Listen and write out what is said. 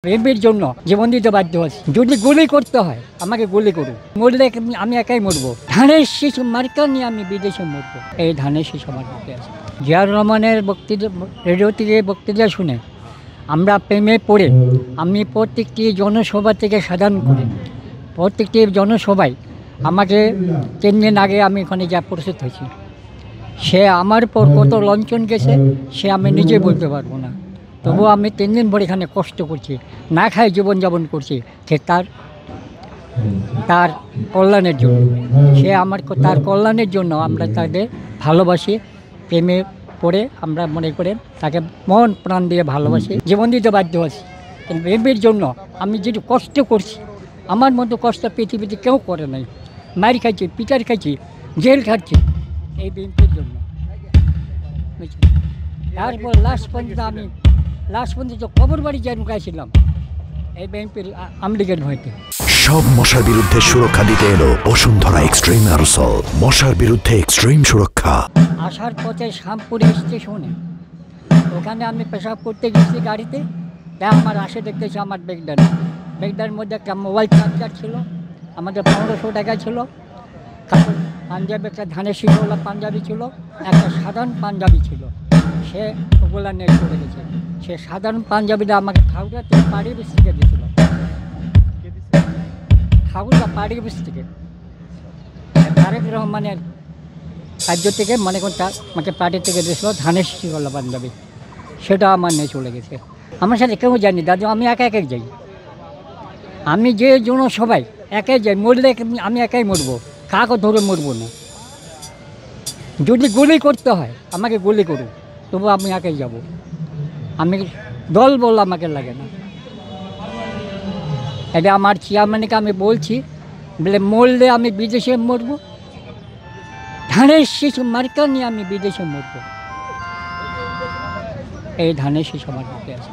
প্রেমের জন্য জীবন দিতে বাধ্য আছি। যদি গুলি করতে হয় আমাকে গুলি করুন, মরলে আমি একাই মরবো। ধানের শীষ মার্কা নিয়ে আমি বিদেশে মরবো, এই ধানের শীষ আমার কাছে আছে। জিয়াউর রহমানের বক্তৃতা, রেডিও থেকে বক্তৃতা শুনে আমরা প্রেমে পড়ে আমি প্রত্যেকটি জনসভা থেকে সাধারণ করে প্রত্যেকটি জনসভায় আমাকে 3 দিন আগে আমি ওখানে যা প্রস্তুত হয়েছি, সে আমার পর কত লঞ্চন গেছে সে আমি নিজে বলতে পারবো না। তবুও আমি 3 দিন পরে এখানে কষ্ট করছি, না খাই জীবনযাপন করছি, সে তার কল্যাণের জন্য। সে তার কল্যাণের জন্য আমরা তাদের ভালোবাসি, প্রেমে পড়ে আমরা মনে করে তাকে মন প্রাণ দিয়ে ভালোবাসি, জীবন দিতে বাধ্য আছি। কিন্তু প্রেমের জন্য আমি যেটু কষ্ট করছি, আমার মতো কষ্ট পৃথিবীতে কেউ করে নাই। মার খাইছি, পিটার খাইছি, জেল খাচ্ছি এই বিএনপির জন্য। তারপর লাস্ট পর্যন্ত খবর বাড়ি যাই ঢুকাইছিলাম এই বিএনপির আমলিগের ভয়তে। সব মশার বিরুদ্ধে সুরক্ষা দিতে এলো বসুন্ধরা এক্সট্রিম অ্যারোসল, মশার বিরুদ্ধে এক্সট্রিম সুরক্ষা। আসার পথে শ্যামপুর স্টেশনে ওখানে আমি পেশাব করতে গেছি গাড়িতে, তাই আমার আসে দেখতেছি আমার ব্যাগটার মধ্যে একটা মোবাইল চার্জার ছিল, আমাদের 1500 টাকা ছিল, পাঞ্জাবি, একটা ধানের শীষওয়ালা পাঞ্জাবি ছিল, একটা সাধারণ পাঞ্জাবি ছিল। সে ওগুলা নিয়ে চলে গেছে। সে সাধারণ পাঞ্জাবিটা আমাকে খাউড়া থেকে পাড়ি বিচ থেকে দিয়েছিল, খাউড়া পাড়ি বিচ থেকে তারেক রহমানের রাজ্য থেকে মনে করতে আমাকে পার্টি থেকে দিয়েছিল ধানের শীষওয়ালা পাঞ্জাবি, সেটা আমার নিয়ে চলে গেছে। আমার সাথে কেউ যায়নি দাদু, আমি একা যাই। আমি যে জন্য সবাই একাই যাই, মরলে আমি একাই মরবো, কাকে ধরে মরবো না। যদি গুলি করতে হয় আমাকে গুলি করুন, তবু আমি একাই যাব। আমি দল বল আমাকে লাগে না। এটা আমার চেয়ারম্যানকে আমি বলছি, বলে মরলে আমি বিদেশে মরবো, ধানের শীষ মার্কা নিয়ে আমি বিদেশে মরবো, এই ধানের শীষ আমার কাছে আছে।